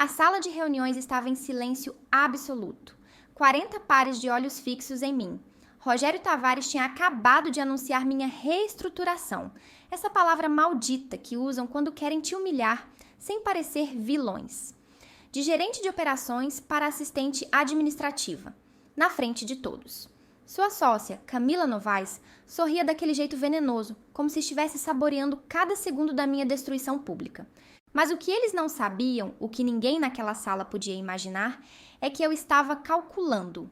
A sala de reuniões estava em silêncio absoluto. 40 pares de olhos fixos em mim. Rogério Tavares tinha acabado de anunciar minha reestruturação. Essa palavra maldita que usam quando querem te humilhar, sem parecer vilões. De gerente de operações para assistente administrativa. Na frente de todos. Sua sócia, Camila Novaes, sorria daquele jeito venenoso, como se estivesse saboreando cada segundo da minha destruição pública. Mas o que eles não sabiam, o que ninguém naquela sala podia imaginar, é que eu estava calculando.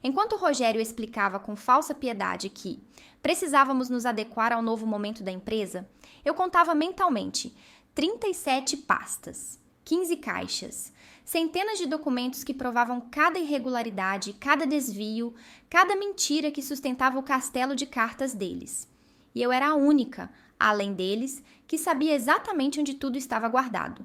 Enquanto Rogério explicava com falsa piedade que precisávamos nos adequar ao novo momento da empresa, eu contava mentalmente 37 pastas, 15 caixas, centenas de documentos que provavam cada irregularidade, cada desvio, cada mentira que sustentava o castelo de cartas deles. E eu era a única, além deles, que sabia exatamente onde tudo estava guardado.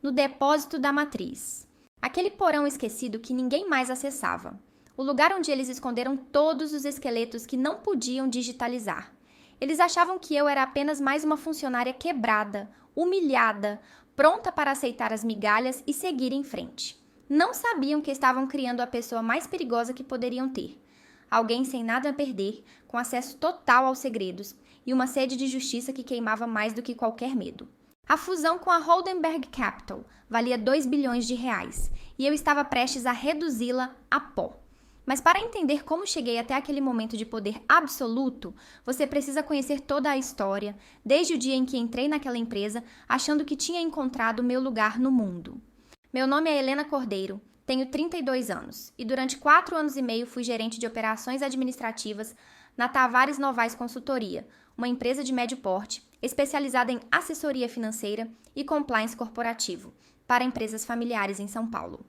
No depósito da matriz. Aquele porão esquecido que ninguém mais acessava. O lugar onde eles esconderam todos os esqueletos que não podiam digitalizar. Eles achavam que eu era apenas mais uma funcionária quebrada, humilhada, pronta para aceitar as migalhas e seguir em frente. Não sabiam que estavam criando a pessoa mais perigosa que poderiam ter. Alguém sem nada a perder, com acesso total aos segredos e uma sede de justiça que queimava mais do que qualquer medo. A fusão com a Holdenberg Capital valia 2 bilhões de reais e eu estava prestes a reduzi-la a pó. Mas para entender como cheguei até aquele momento de poder absoluto, você precisa conhecer toda a história, desde o dia em que entrei naquela empresa, achando que tinha encontrado meu lugar no mundo. Meu nome é Helena Cordeiro, tenho 32 anos e durante 4 anos e meio fui gerente de operações administrativas na Tavares Novaes Consultoria, uma empresa de médio porte, especializada em assessoria financeira e compliance corporativo, para empresas familiares em São Paulo.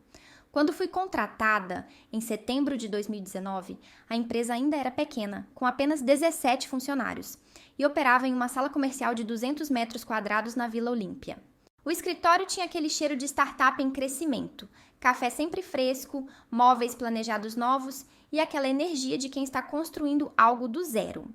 Quando fui contratada, em setembro de 2019, a empresa ainda era pequena, com apenas 17 funcionários, e operava em uma sala comercial de 200 metros quadrados na Vila Olímpia. O escritório tinha aquele cheiro de startup em crescimento, café sempre fresco, móveis planejados novos e aquela energia de quem está construindo algo do zero.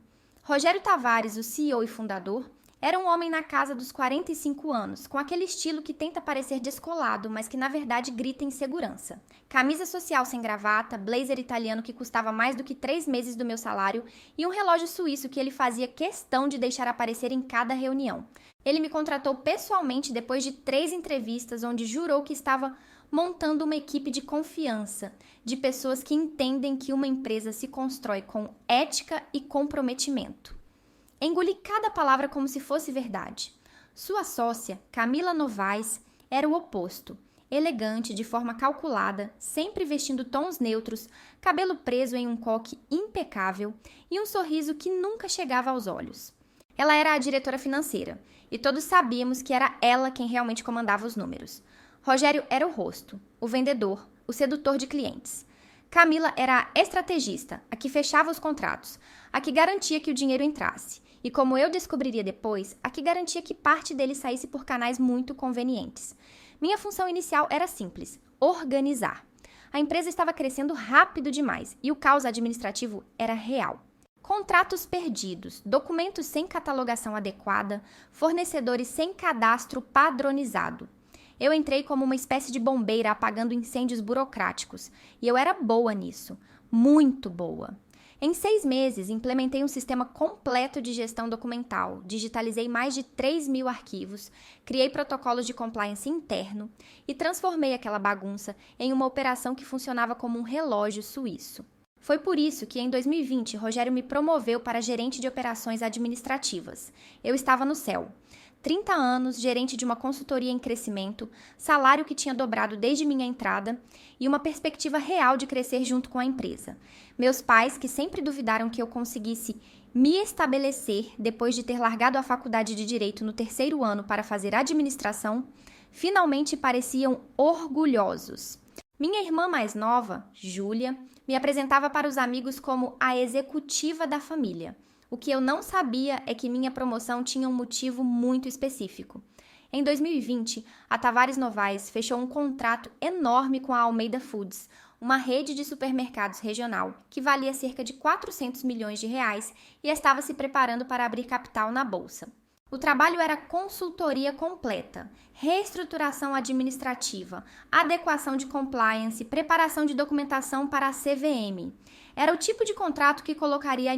Rogério Tavares, o CEO e fundador, era um homem na casa dos 45 anos, com aquele estilo que tenta parecer descolado, mas que na verdade grita insegurança. Camisa social sem gravata, blazer italiano que custava mais do que 3 meses do meu salário e um relógio suíço que ele fazia questão de deixar aparecer em cada reunião. Ele me contratou pessoalmente depois de 3 entrevistas, onde jurou que estava montando uma equipe de confiança, de pessoas que entendem que uma empresa se constrói com ética e comprometimento. Engoli cada palavra como se fosse verdade. Sua sócia, Camila Novaes, era o oposto. Elegante, de forma calculada, sempre vestindo tons neutros, cabelo preso em um coque impecável e um sorriso que nunca chegava aos olhos. Ela era a diretora financeira, e todos sabíamos que era ela quem realmente comandava os números. Rogério era o rosto, o vendedor, o sedutor de clientes. Camila era a estrategista, a que fechava os contratos, a que garantia que o dinheiro entrasse. E como eu descobriria depois, a que garantia que parte dele saísse por canais muito convenientes. Minha função inicial era simples: organizar. A empresa estava crescendo rápido demais e o caos administrativo era real. Contratos perdidos, documentos sem catalogação adequada, fornecedores sem cadastro padronizado. Eu entrei como uma espécie de bombeira apagando incêndios burocráticos e eu era boa nisso, muito boa. Em 6 meses, implementei um sistema completo de gestão documental, digitalizei mais de 3.000 arquivos, criei protocolos de compliance interno e transformei aquela bagunça em uma operação que funcionava como um relógio suíço. Foi por isso que, em 2020, Rogério me promoveu para gerente de operações administrativas. Eu estava no céu. 30 anos, gerente de uma consultoria em crescimento, salário que tinha dobrado desde minha entrada e uma perspectiva real de crescer junto com a empresa. Meus pais, que sempre duvidaram que eu conseguisse me estabelecer depois de ter largado a faculdade de Direito no 3º ano para fazer administração, finalmente pareciam orgulhosos. Minha irmã mais nova, Júlia, me apresentava para os amigos como a executiva da família. O que eu não sabia é que minha promoção tinha um motivo muito específico. Em 2020, a Tavares Novaes fechou um contrato enorme com a Almeida Foods, uma rede de supermercados regional que valia cerca de 400 milhões de reais e estava se preparando para abrir capital na bolsa. O trabalho era consultoria completa, reestruturação administrativa, adequação de compliance, preparação de documentação para a CVM. Era o tipo de contrato que colocaria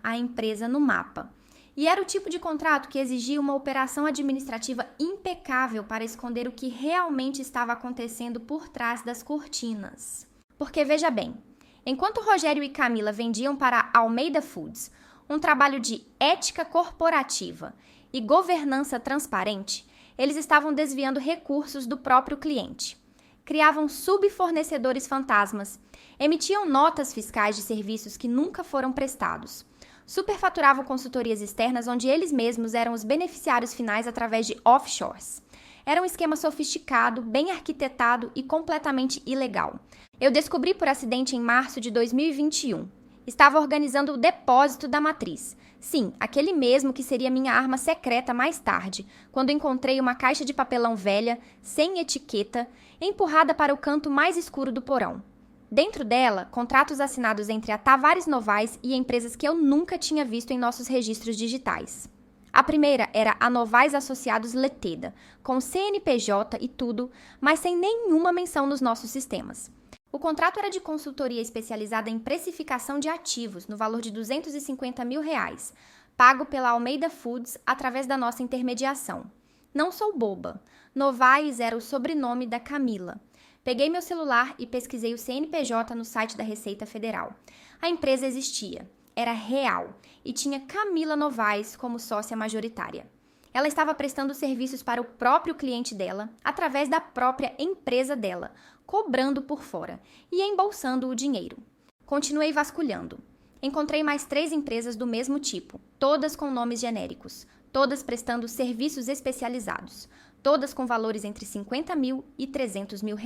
a empresa no mapa. E era o tipo de contrato que exigia uma operação administrativa impecável para esconder o que realmente estava acontecendo por trás das cortinas. Porque veja bem, enquanto Rogério e Camila vendiam para a Almeida Foods um trabalho de ética corporativa e governança transparente, eles estavam desviando recursos do próprio cliente. Criavam subfornecedores fantasmas, emitiam notas fiscais de serviços que nunca foram prestados, superfaturavam consultorias externas onde eles mesmos eram os beneficiários finais através de offshores. Era um esquema sofisticado, bem arquitetado e completamente ilegal. Eu descobri por acidente em março de 2021. Estava organizando o depósito da matriz. Sim, aquele mesmo que seria minha arma secreta mais tarde, quando encontrei uma caixa de papelão velha, sem etiqueta, empurrada para o canto mais escuro do porão. Dentro dela, contratos assinados entre a Tavares Novaes e empresas que eu nunca tinha visto em nossos registros digitais. A primeira era a Novaes Associados Leteda, com CNPJ e tudo, mas sem nenhuma menção nos nossos sistemas. O contrato era de consultoria especializada em precificação de ativos, no valor de R$250 mil, pago pela Almeida Foods através da nossa intermediação. Não sou boba. Novaes era o sobrenome da Camila. Peguei meu celular e pesquisei o CNPJ no site da Receita Federal. A empresa existia, era real e tinha Camila Novaes como sócia majoritária. Ela estava prestando serviços para o próprio cliente dela, através da própria empresa dela, cobrando por fora e embolsando o dinheiro. Continuei vasculhando. Encontrei mais 3 empresas do mesmo tipo, todas com nomes genéricos, todas prestando serviços especializados, todas com valores entre R$50 mil e R$300 mil.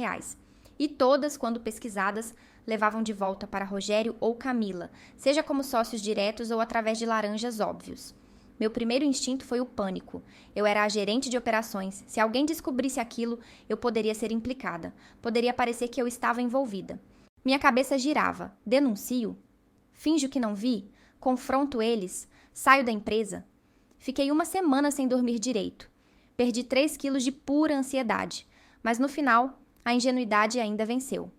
E todas, quando pesquisadas, levavam de volta para Rogério ou Camila, seja como sócios diretos ou através de laranjas óbvios. Meu primeiro instinto foi o pânico. Eu era a gerente de operações. Se alguém descobrisse aquilo, eu poderia ser implicada. Poderia parecer que eu estava envolvida. Minha cabeça girava. Denuncio? Finjo que não vi? Confronto eles? Saio da empresa? Fiquei 1 semana sem dormir direito. Perdi 3 quilos de pura ansiedade. Mas no final, a ingenuidade ainda venceu.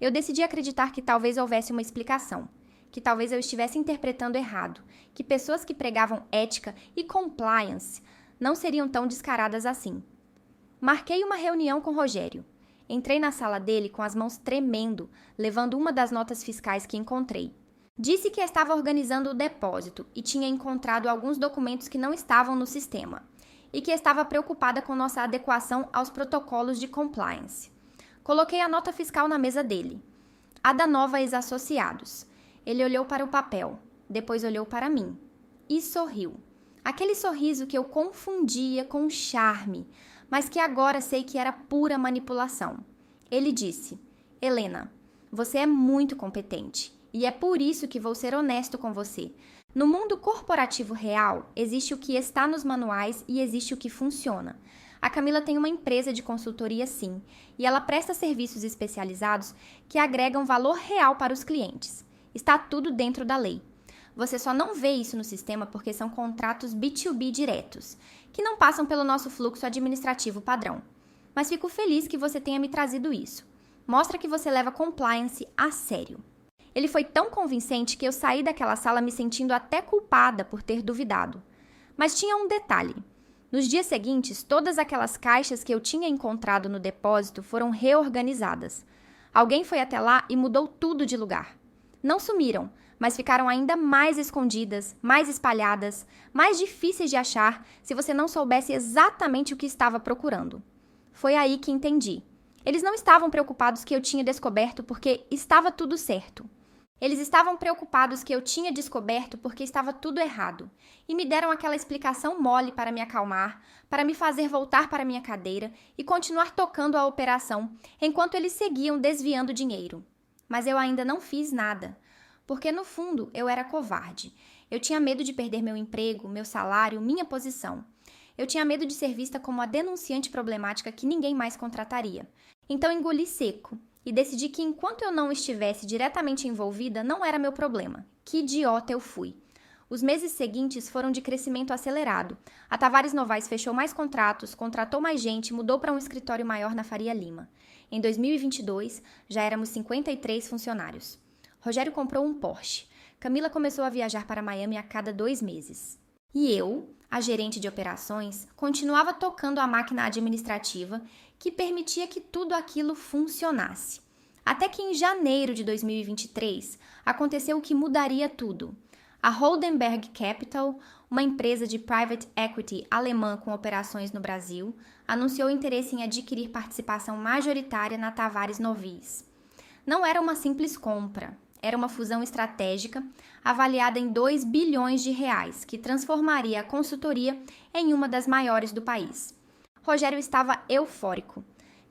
Eu decidi acreditar que talvez houvesse uma explicação. Que talvez eu estivesse interpretando errado, que pessoas que pregavam ética e compliance não seriam tão descaradas assim. Marquei uma reunião com Rogério. Entrei na sala dele com as mãos tremendo, levando uma das notas fiscais que encontrei. Disse que estava organizando o depósito e tinha encontrado alguns documentos que não estavam no sistema, e que estava preocupada com nossa adequação aos protocolos de compliance. Coloquei a nota fiscal na mesa dele. A da Novaes Associados. Ele olhou para o papel, depois olhou para mim e sorriu. Aquele sorriso que eu confundia com charme, mas que agora sei que era pura manipulação. Ele disse: Helena, você é muito competente e é por isso que vou ser honesto com você. No mundo corporativo real, existe o que está nos manuais e existe o que funciona. A Camila tem uma empresa de consultoria sim, e ela presta serviços especializados que agregam valor real para os clientes. Está tudo dentro da lei. Você só não vê isso no sistema porque são contratos B2B diretos, que não passam pelo nosso fluxo administrativo padrão. Mas fico feliz que você tenha me trazido isso. Mostra que você leva compliance a sério. Ele foi tão convincente que eu saí daquela sala me sentindo até culpada por ter duvidado. Mas tinha um detalhe. Nos dias seguintes, todas aquelas caixas que eu tinha encontrado no depósito foram reorganizadas. Alguém foi até lá e mudou tudo de lugar. Não sumiram, mas ficaram ainda mais escondidas, mais espalhadas, mais difíceis de achar se você não soubesse exatamente o que estava procurando. Foi aí que entendi. Eles não estavam preocupados que eu tinha descoberto porque estava tudo certo. Eles estavam preocupados que eu tinha descoberto porque estava tudo errado, e me deram aquela explicação mole para me acalmar, para me fazer voltar para minha cadeira e continuar tocando a operação, enquanto eles seguiam desviando dinheiro. Mas eu ainda não fiz nada, porque no fundo eu era covarde. Eu tinha medo de perder meu emprego, meu salário, minha posição. Eu tinha medo de ser vista como a denunciante problemática que ninguém mais contrataria. Então engoli seco. E decidi que enquanto eu não estivesse diretamente envolvida, não era meu problema. Que idiota eu fui. Os meses seguintes foram de crescimento acelerado. A Tavares Novaes fechou mais contratos, contratou mais gente, mudou para um escritório maior na Faria Lima. Em 2022, já éramos 53 funcionários. Rogério comprou um Porsche. Camila começou a viajar para Miami a cada 2 meses. E eu, a gerente de operações, continuava tocando a máquina administrativa que permitia que tudo aquilo funcionasse. Até que em janeiro de 2023, aconteceu o que mudaria tudo. A Holdenberg Capital, uma empresa de private equity alemã com operações no Brasil, anunciou interesse em adquirir participação majoritária na Tavares Novaes. Não era uma simples compra, era uma fusão estratégica avaliada em 2 bilhões de reais, que transformaria a consultoria em uma das maiores do país. Rogério estava eufórico.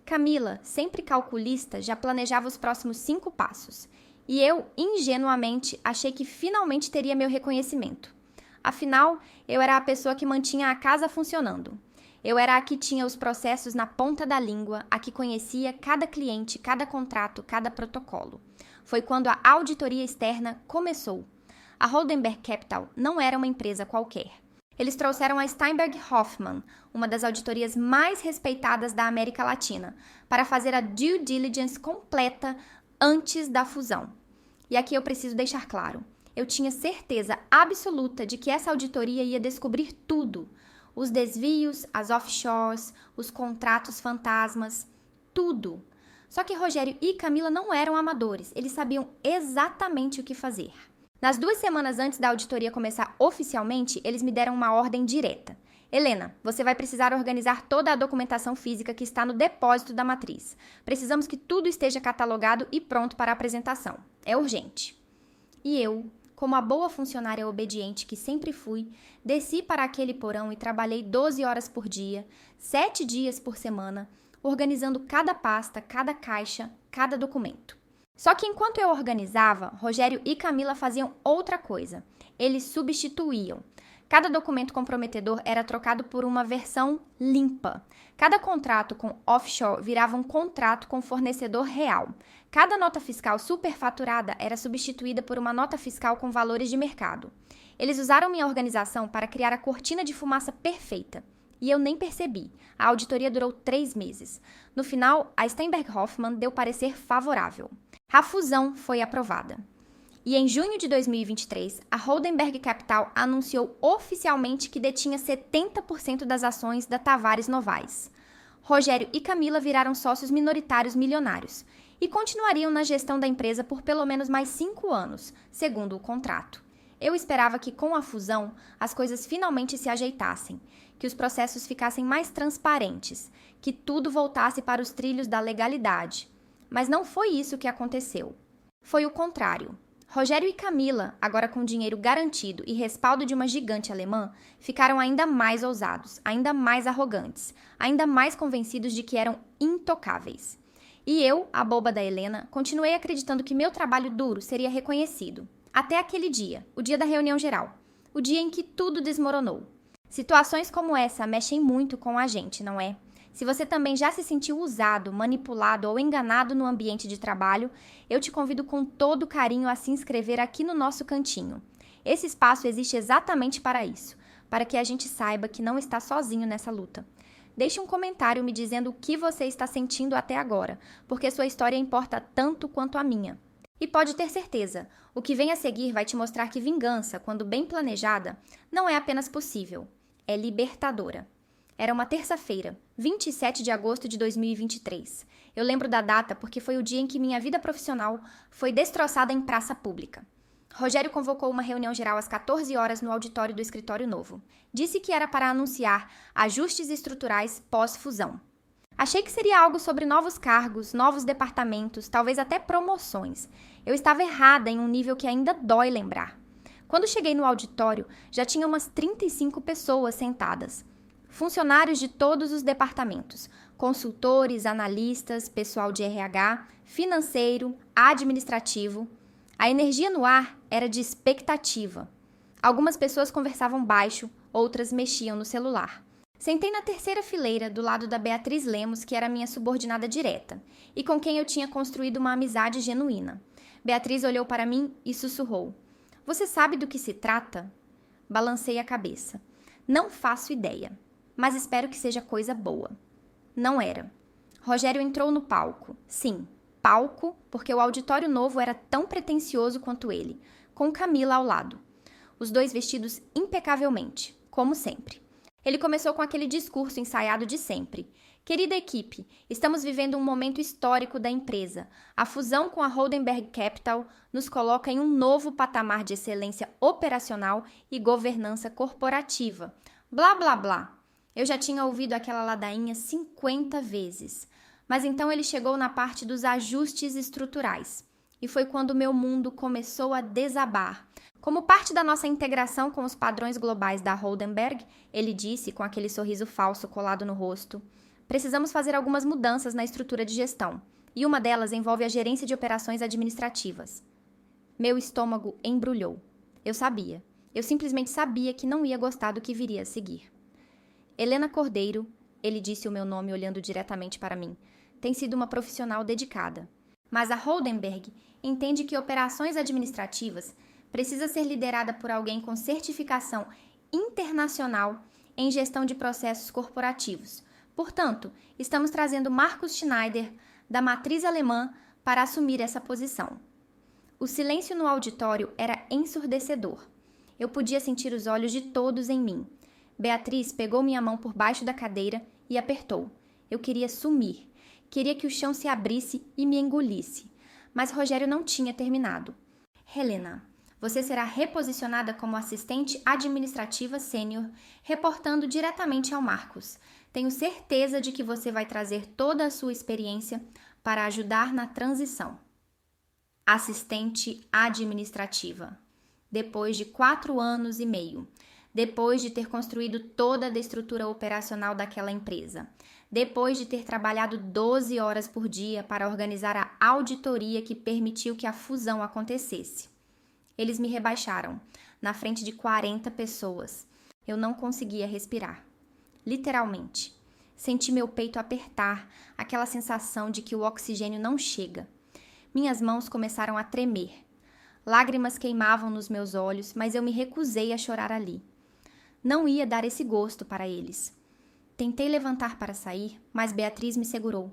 Camila, sempre calculista, já planejava os próximos 5 passos. E eu, ingenuamente, achei que finalmente teria meu reconhecimento. Afinal, eu era a pessoa que mantinha a casa funcionando. Eu era a que tinha os processos na ponta da língua, a que conhecia cada cliente, cada contrato, cada protocolo. Foi quando a auditoria externa começou. A Holdenberg Capital não era uma empresa qualquer. Eles trouxeram a Steinberg Hoffman, uma das auditorias mais respeitadas da América Latina, para fazer a due diligence completa antes da fusão. E aqui eu preciso deixar claro, eu tinha certeza absoluta de que essa auditoria ia descobrir tudo. Os desvios, as offshores, os contratos fantasmas, tudo. Só que Rogério e Camila não eram amadores, eles sabiam exatamente o que fazer. Nas 2 semanas antes da auditoria começar oficialmente, eles me deram uma ordem direta. Helena, você vai precisar organizar toda a documentação física que está no depósito da matriz. Precisamos que tudo esteja catalogado e pronto para a apresentação. É urgente. E eu, como a boa funcionária obediente que sempre fui, desci para aquele porão e trabalhei 12 horas por dia, 7 dias por semana, organizando cada pasta, cada caixa, cada documento. Só que enquanto eu organizava, Rogério e Camila faziam outra coisa. Eles substituíam. Cada documento comprometedor era trocado por uma versão limpa. Cada contrato com offshore virava um contrato com fornecedor real. Cada nota fiscal superfaturada era substituída por uma nota fiscal com valores de mercado. Eles usaram minha organização para criar a cortina de fumaça perfeita. E eu nem percebi. A auditoria durou 3 meses. No final, a Steinberg Hoffman deu parecer favorável. A fusão foi aprovada. E em junho de 2023, a Holdenberg Capital anunciou oficialmente que detinha 70% das ações da Tavares Novaes. Rogério e Camila viraram sócios minoritários milionários e continuariam na gestão da empresa por pelo menos mais 5 anos, segundo o contrato. Eu esperava que com a fusão as coisas finalmente se ajeitassem, que os processos ficassem mais transparentes, que tudo voltasse para os trilhos da legalidade. Mas não foi isso que aconteceu. Foi o contrário. Rogério e Camila, agora com dinheiro garantido e respaldo de uma gigante alemã, ficaram ainda mais ousados, ainda mais arrogantes, ainda mais convencidos de que eram intocáveis. E eu, a boba da Helena, continuei acreditando que meu trabalho duro seria reconhecido. Até aquele dia, o dia da reunião geral, o dia em que tudo desmoronou. Situações como essa mexem muito com a gente, não é? Se você também já se sentiu usado, manipulado ou enganado no ambiente de trabalho, eu te convido com todo carinho a se inscrever aqui no nosso cantinho. Esse espaço existe exatamente para isso, para que a gente saiba que não está sozinho nessa luta. Deixe um comentário me dizendo o que você está sentindo até agora, porque sua história importa tanto quanto a minha. E pode ter certeza, o que vem a seguir vai te mostrar que vingança, quando bem planejada, não é apenas possível, é libertadora. Era uma terça-feira, 27 de agosto de 2023. Eu lembro da data porque foi o dia em que minha vida profissional foi destroçada em praça pública. Rogério convocou uma reunião geral às 14 horas no auditório do escritório novo. Disse que era para anunciar ajustes estruturais pós-fusão. Achei que seria algo sobre novos cargos, novos departamentos, talvez até promoções. Eu estava errada em um nível que ainda dói lembrar. Quando cheguei no auditório, já tinha umas 35 pessoas sentadas. Funcionários de todos os departamentos, consultores, analistas, pessoal de RH, financeiro, administrativo. A energia no ar era de expectativa. Algumas pessoas conversavam baixo, outras mexiam no celular. Sentei na terceira fileira, do lado da Beatriz Lemos, que era minha subordinada direta, e com quem eu tinha construído uma amizade genuína. Beatriz olhou para mim e sussurrou: "Você sabe do que se trata?" Balancei a cabeça. Não faço ideia, mas espero que seja coisa boa. Não era. Rogério entrou no palco. Sim, palco, porque o auditório novo era tão pretensioso quanto ele, com Camila ao lado. Os dois vestidos impecavelmente, como sempre. Ele começou com aquele discurso ensaiado de sempre. Querida equipe, estamos vivendo um momento histórico da empresa. A fusão com a Holdenberg Capital nos coloca em um novo patamar de excelência operacional e governança corporativa. Blá, blá, blá. Eu já tinha ouvido aquela ladainha 50 vezes. Mas então ele chegou na parte dos ajustes estruturais. E foi quando meu mundo começou a desabar. Como parte da nossa integração com os padrões globais da Holdenberg, ele disse com aquele sorriso falso colado no rosto, precisamos fazer algumas mudanças na estrutura de gestão, e uma delas envolve a gerência de operações administrativas. Meu estômago embrulhou. Eu sabia. Eu simplesmente sabia que não ia gostar do que viria a seguir. Helena Cordeiro, ele disse o meu nome olhando diretamente para mim, tem sido uma profissional dedicada. Mas a Holdenberg entende que operações administrativas precisa ser liderada por alguém com certificação internacional em gestão de processos corporativos. Portanto, estamos trazendo Markus Schneider, da matriz alemã, para assumir essa posição. O silêncio no auditório era ensurdecedor. Eu podia sentir os olhos de todos em mim. Beatriz pegou minha mão por baixo da cadeira e apertou. Eu queria sumir. Queria que o chão se abrisse e me engolisse. Mas Rogério não tinha terminado. Helena, você será reposicionada como assistente administrativa sênior, reportando diretamente ao Markus. Tenho certeza de que você vai trazer toda a sua experiência para ajudar na transição. Assistente administrativa. Depois de 4 anos e meio. Depois de ter construído toda a estrutura operacional daquela empresa. Depois de ter trabalhado 12 horas por dia para organizar a auditoria que permitiu que a fusão acontecesse. Eles me rebaixaram, na frente de 40 pessoas. Eu não conseguia respirar. Literalmente. Senti meu peito apertar, aquela sensação de que o oxigênio não chega. Minhas mãos começaram a tremer. Lágrimas queimavam nos meus olhos, mas eu me recusei a chorar ali. Não ia dar esse gosto para eles. Tentei levantar para sair, mas Beatriz me segurou.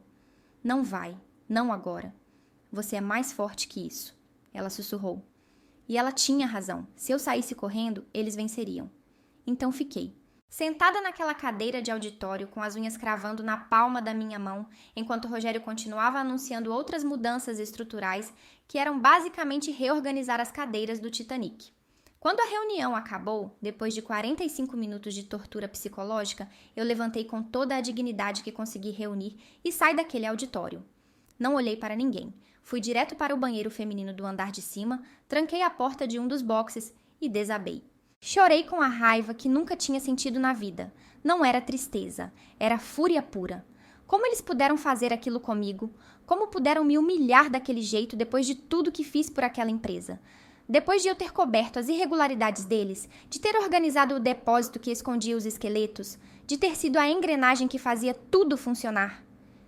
Não vai, não agora. Você é mais forte que isso, ela sussurrou. E ela tinha razão. Se eu saísse correndo, eles venceriam. Então fiquei. Sentada naquela cadeira de auditório, com as unhas cravando na palma da minha mão, enquanto Rogério continuava anunciando outras mudanças estruturais que eram basicamente reorganizar as cadeiras do Titanic. Quando a reunião acabou, depois de 45 minutos de tortura psicológica, eu levantei com toda a dignidade que consegui reunir e saí daquele auditório. Não olhei para ninguém. Fui direto para o banheiro feminino do andar de cima, tranquei a porta de um dos boxes e desabei. Chorei com a raiva que nunca tinha sentido na vida. Não era tristeza, era fúria pura. Como eles puderam fazer aquilo comigo? Como puderam me humilhar daquele jeito depois de tudo que fiz por aquela empresa? Depois de eu ter coberto as irregularidades deles, de ter organizado o depósito que escondia os esqueletos, de ter sido a engrenagem que fazia tudo funcionar.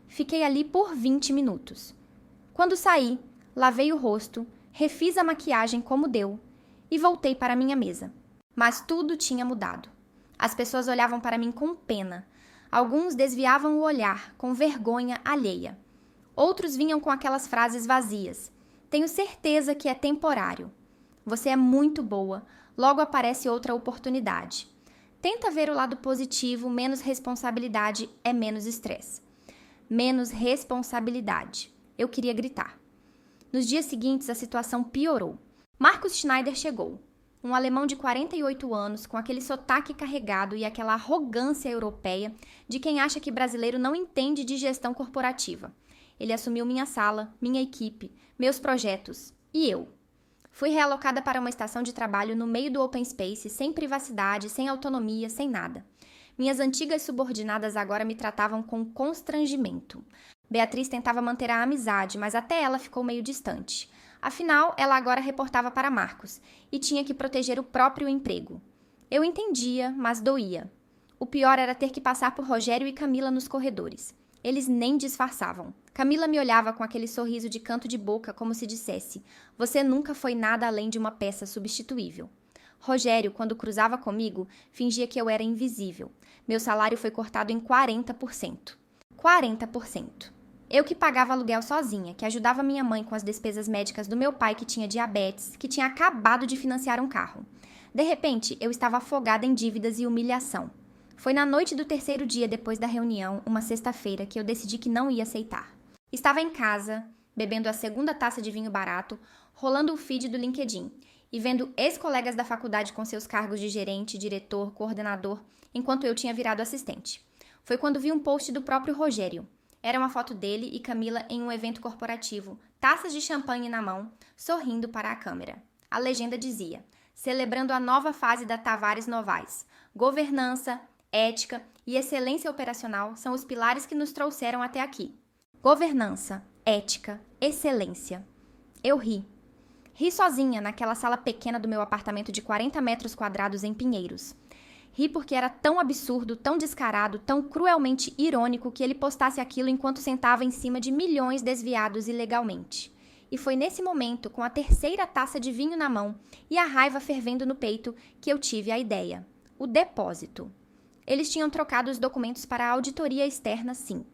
Fiquei ali por 20 minutos. Quando saí, lavei o rosto, refiz a maquiagem como deu e voltei para minha mesa. Mas tudo tinha mudado. As pessoas olhavam para mim com pena. Alguns desviavam o olhar, com vergonha alheia. Outros vinham com aquelas frases vazias. Tenho certeza que é temporário. Você é muito boa, logo aparece outra oportunidade. Tenta ver o lado positivo, menos responsabilidade é menos estresse. Menos responsabilidade. Eu queria gritar. Nos dias seguintes, a situação piorou. Markus Schneider chegou. Um alemão de 48 anos, com aquele sotaque carregado e aquela arrogância europeia de quem acha que brasileiro não entende de gestão corporativa. Ele assumiu minha sala, minha equipe, meus projetos e eu. Fui realocada para uma estação de trabalho no meio do open space, sem privacidade, sem autonomia, sem nada. Minhas antigas subordinadas agora me tratavam com constrangimento. Beatriz tentava manter a amizade, mas até ela ficou meio distante. Afinal, ela agora reportava para Markus e tinha que proteger o próprio emprego. Eu entendia, mas doía. O pior era ter que passar por Rogério e Camila nos corredores. Eles nem disfarçavam. Camila me olhava com aquele sorriso de canto de boca, como se dissesse: você nunca foi nada além de uma peça substituível. Rogério, quando cruzava comigo, fingia que eu era invisível. Meu salário foi cortado em 40%. 40%. Eu que pagava aluguel sozinha, que ajudava minha mãe com as despesas médicas do meu pai que tinha diabetes, que tinha acabado de financiar um carro. De repente, eu estava afogada em dívidas e humilhação. Foi na noite do terceiro dia depois da reunião, uma sexta-feira, que eu decidi que não ia aceitar. Estava em casa, bebendo a segunda taça de vinho barato, rolando o feed do LinkedIn e vendo ex-colegas da faculdade com seus cargos de gerente, diretor, coordenador, enquanto eu tinha virado assistente. Foi quando vi um post do próprio Rogério. Era uma foto dele e Camila em um evento corporativo, taças de champanhe na mão, sorrindo para a câmera. A legenda dizia: celebrando a nova fase da Tavares Novaes. Governança, ética e excelência operacional são os pilares que nos trouxeram até aqui. Governança, ética, excelência. Eu ri. Ri sozinha naquela sala pequena do meu apartamento de 40 metros quadrados em Pinheiros. Ri porque era tão absurdo, tão descarado, tão cruelmente irônico que ele postasse aquilo enquanto sentava em cima de milhões desviados ilegalmente. E foi nesse momento, com a terceira taça de vinho na mão e a raiva fervendo no peito, que eu tive a ideia. O depósito. Eles tinham trocado os documentos para a auditoria externa, sim.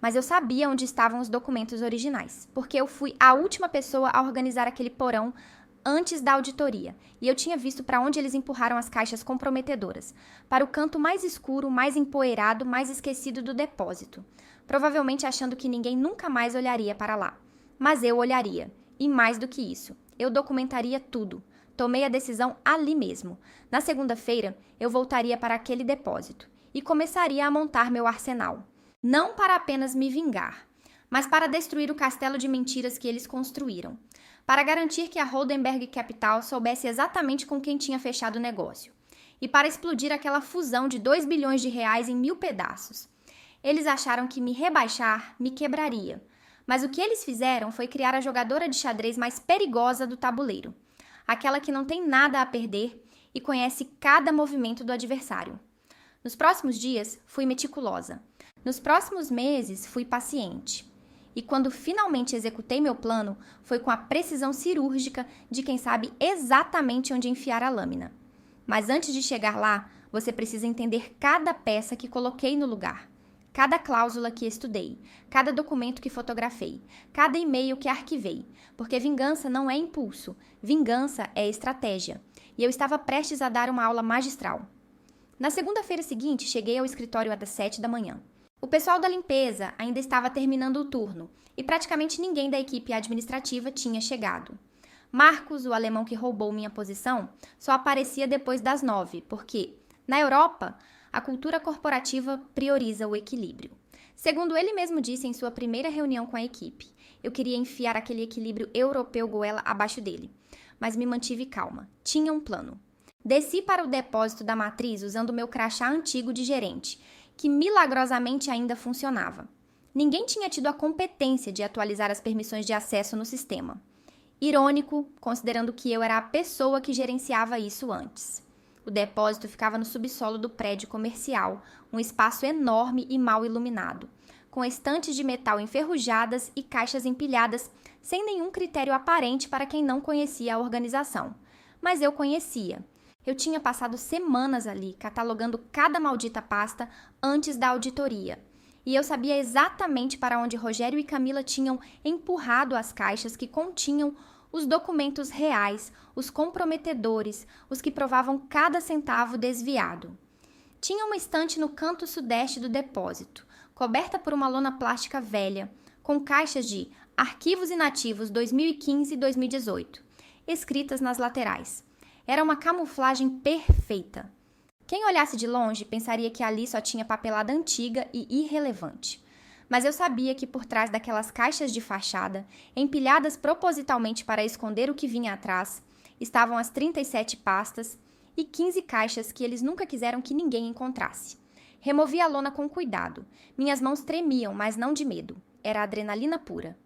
Mas eu sabia onde estavam os documentos originais, porque eu fui a última pessoa a organizar aquele porão antes da auditoria, e eu tinha visto para onde eles empurraram as caixas comprometedoras, para o canto mais escuro, mais empoeirado, mais esquecido do depósito, provavelmente achando que ninguém nunca mais olharia para lá. Mas eu olharia, e mais do que isso, eu documentaria tudo. Tomei a decisão ali mesmo. Na segunda-feira, eu voltaria para aquele depósito e começaria a montar meu arsenal. Não para apenas me vingar, mas para destruir o castelo de mentiras que eles construíram. Para garantir que a Holdenberg Capital soubesse exatamente com quem tinha fechado o negócio. E para explodir aquela fusão de 2 bilhões de reais em 1000 pedaços. Eles acharam que me rebaixar me quebraria. Mas o que eles fizeram foi criar a jogadora de xadrez mais perigosa do tabuleiro. Aquela que não tem nada a perder e conhece cada movimento do adversário. Nos próximos dias, fui meticulosa. Nos próximos meses, fui paciente. E quando finalmente executei meu plano, foi com a precisão cirúrgica de quem sabe exatamente onde enfiar a lâmina. Mas antes de chegar lá, você precisa entender cada peça que coloquei no lugar, cada cláusula que estudei, cada documento que fotografei, cada e-mail que arquivei, porque vingança não é impulso, vingança é estratégia. E eu estava prestes a dar uma aula magistral. Na segunda-feira seguinte, cheguei ao escritório às 7 da manhã. O pessoal da limpeza ainda estava terminando o turno e praticamente ninguém da equipe administrativa tinha chegado. Marcos, o alemão que roubou minha posição, só aparecia depois das 9, porque, na Europa, a cultura corporativa prioriza o equilíbrio. Segundo ele mesmo disse em sua primeira reunião com a equipe, eu queria enfiar aquele equilíbrio europeu goela abaixo dele, mas me mantive calma. Tinha um plano. Desci para o depósito da matriz usando meu crachá antigo de gerente, que milagrosamente ainda funcionava. Ninguém tinha tido a competência de atualizar as permissões de acesso no sistema. Irônico, considerando que eu era a pessoa que gerenciava isso antes. O depósito ficava no subsolo do prédio comercial, um espaço enorme e mal iluminado, com estantes de metal enferrujadas e caixas empilhadas, sem nenhum critério aparente para quem não conhecia a organização. Mas eu conhecia. Eu tinha passado semanas ali, catalogando cada maldita pasta antes da auditoria. E eu sabia exatamente para onde Rogério e Camila tinham empurrado as caixas que continham os documentos reais, os comprometedores, os que provavam cada centavo desviado. Tinha uma estante no canto sudeste do depósito, coberta por uma lona plástica velha, com caixas de Arquivos Inativos 2015 e 2018, escritas nas laterais. Era uma camuflagem perfeita. Quem olhasse de longe pensaria que ali só tinha papelada antiga e irrelevante. Mas eu sabia que por trás daquelas caixas de fachada, empilhadas propositalmente para esconder o que vinha atrás, estavam as 37 pastas e 15 caixas que eles nunca quiseram que ninguém encontrasse. Removi a lona com cuidado. Minhas mãos tremiam, mas não de medo. Era adrenalina pura.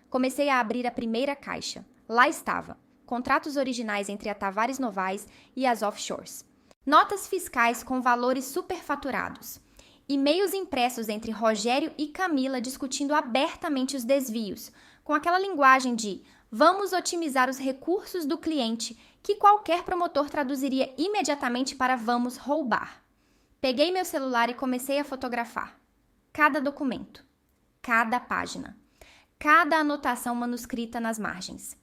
Comecei a abrir a primeira caixa. Lá estava. Contratos originais entre a Tavares Novaes e as offshores. Notas fiscais com valores superfaturados. E-mails impressos entre Rogério e Camila discutindo abertamente os desvios, com aquela linguagem de Vamos otimizar os recursos do cliente, que qualquer promotor traduziria imediatamente para vamos roubar. Peguei meu celular e comecei a fotografar. Cada documento, cada página, cada anotação manuscrita nas margens.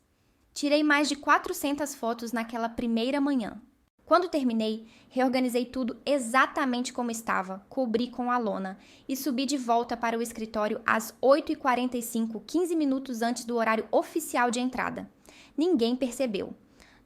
Tirei mais de 400 fotos naquela primeira manhã. Quando terminei, reorganizei tudo exatamente como estava, cobri com a lona e subi de volta para o escritório às 8h45, 15 minutos antes do horário oficial de entrada. Ninguém percebeu.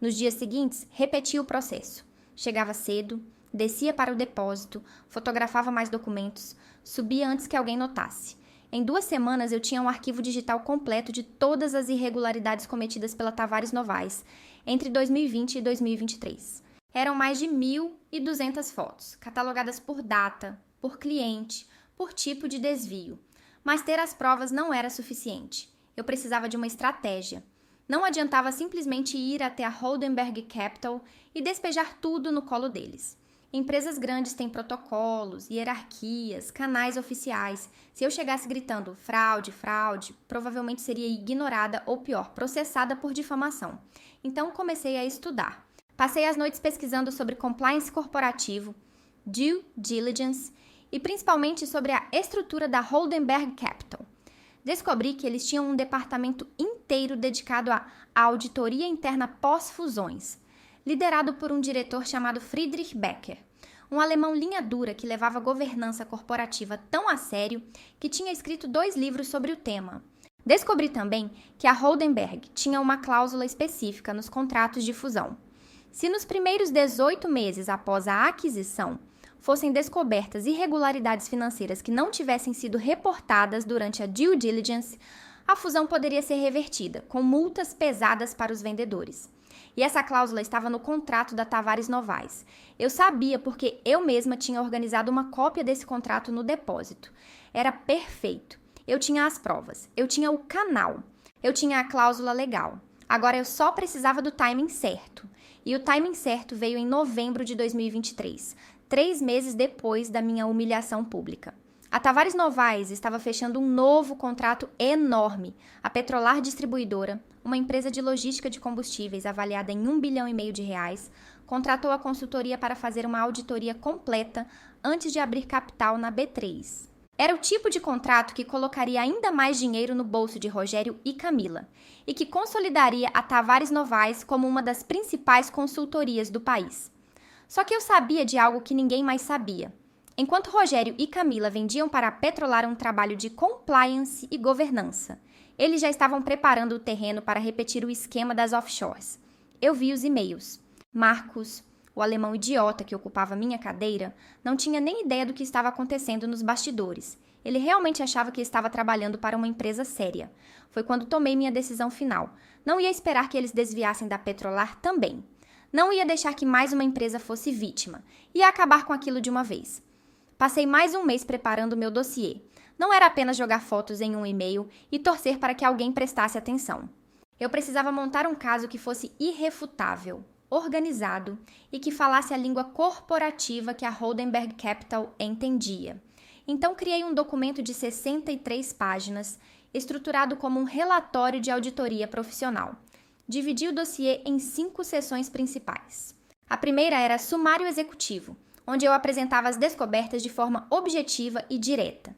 Nos dias seguintes, repeti o processo. Chegava cedo, descia para o depósito, fotografava mais documentos, subia antes que alguém notasse. Em 2 semanas, eu tinha um arquivo digital completo de todas as irregularidades cometidas pela Tavares Novaes entre 2020 e 2023. Eram mais de 1.200 fotos, catalogadas por data, por cliente, por tipo de desvio. Mas ter as provas não era suficiente. Eu precisava de uma estratégia. Não adiantava simplesmente ir até a Holdenberg Capital e despejar tudo no colo deles. Empresas grandes têm protocolos, hierarquias, canais oficiais. Se eu chegasse gritando fraude, fraude, provavelmente seria ignorada ou pior, processada por difamação. Então comecei a estudar. Passei as noites pesquisando sobre compliance corporativo, due diligence e principalmente sobre a estrutura da Holdenberg Capital. Descobri que eles tinham um departamento inteiro dedicado à auditoria interna pós-fusões, liderado por um diretor chamado Friedrich Becker, um alemão linha dura que levava a governança corporativa tão a sério que tinha escrito 2 livros sobre o tema. Descobri também que a Holdenberg tinha uma cláusula específica nos contratos de fusão. Se nos primeiros 18 meses após a aquisição fossem descobertas irregularidades financeiras que não tivessem sido reportadas durante a due diligence, a fusão poderia ser revertida, com multas pesadas para os vendedores. E essa cláusula estava no contrato da Tavares Novaes. Eu sabia porque eu mesma tinha organizado uma cópia desse contrato no depósito. Era perfeito. Eu tinha as provas, eu tinha o canal, eu tinha a cláusula legal. Agora eu só precisava do timing certo. E o timing certo veio em novembro de 2023, 3 meses depois da minha humilhação pública. A Tavares Novaes estava fechando um novo contrato enorme. A Petrolar Distribuidora, uma empresa de logística de combustíveis avaliada em R$1,5 bilhão, contratou a consultoria para fazer uma auditoria completa antes de abrir capital na B3. Era o tipo de contrato que colocaria ainda mais dinheiro no bolso de Rogério e Camila, e que consolidaria a Tavares Novaes como uma das principais consultorias do país. Só que eu sabia de algo que ninguém mais sabia. Enquanto Rogério e Camila vendiam para a Petrolar um trabalho de compliance e governança, eles já estavam preparando o terreno para repetir o esquema das offshores. Eu vi os e-mails. Marcos, o alemão idiota que ocupava minha cadeira, não tinha nem ideia do que estava acontecendo nos bastidores. Ele realmente achava que estava trabalhando para uma empresa séria. Foi quando tomei minha decisão final. Não ia esperar que eles desviassem da Petrolar também. Não ia deixar que mais uma empresa fosse vítima. Ia acabar com aquilo de uma vez. Passei mais um mês preparando meu dossiê. Não era apenas jogar fotos em um e-mail e torcer para que alguém prestasse atenção. Eu precisava montar um caso que fosse irrefutável, organizado e que falasse a língua corporativa que a Holdenberg Capital entendia. Então criei um documento de 63 páginas, estruturado como um relatório de auditoria profissional. Dividi o dossiê em 5 seções principais. A primeira era sumário executivo, onde eu apresentava as descobertas de forma objetiva e direta.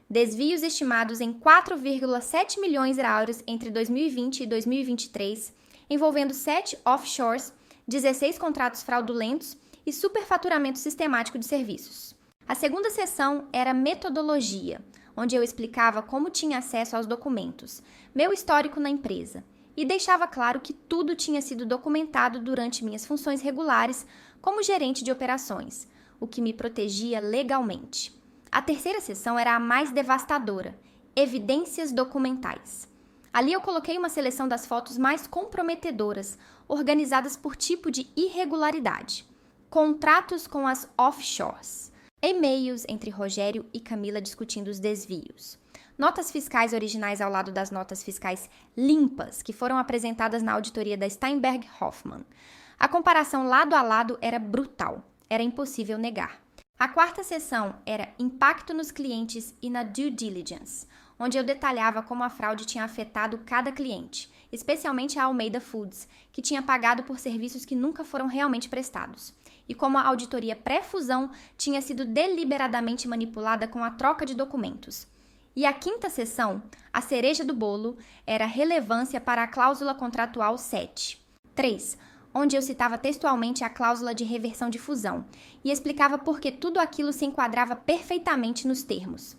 Desvios estimados em 4,7 milhões de euros entre 2020 e 2023, envolvendo 7 offshores, 16 contratos fraudulentos e superfaturamento sistemático de serviços. A segunda seção era metodologia, onde eu explicava como tinha acesso aos documentos, meu histórico na empresa, e deixava claro que tudo tinha sido documentado durante minhas funções regulares como gerente de operações, o que me protegia legalmente. A terceira seção era a mais devastadora, evidências documentais. Ali eu coloquei uma seleção das fotos mais comprometedoras, organizadas por tipo de irregularidade. Contratos com as offshores. E-mails entre Rogério e Camila discutindo os desvios. Notas fiscais originais ao lado das notas fiscais limpas que foram apresentadas na auditoria da Steinberg Hoffman. A comparação lado a lado era brutal. Era impossível negar. A quarta seção era impacto nos clientes e na due diligence, onde eu detalhava como a fraude tinha afetado cada cliente, especialmente a Almeida Foods, que tinha pagado por serviços que nunca foram realmente prestados, e como a auditoria pré-fusão tinha sido deliberadamente manipulada com a troca de documentos. E a quinta seção, a cereja do bolo, era a relevância para a cláusula contratual 7. 3. Onde eu citava textualmente a cláusula de reversão de fusão e explicava por que tudo aquilo se enquadrava perfeitamente nos termos.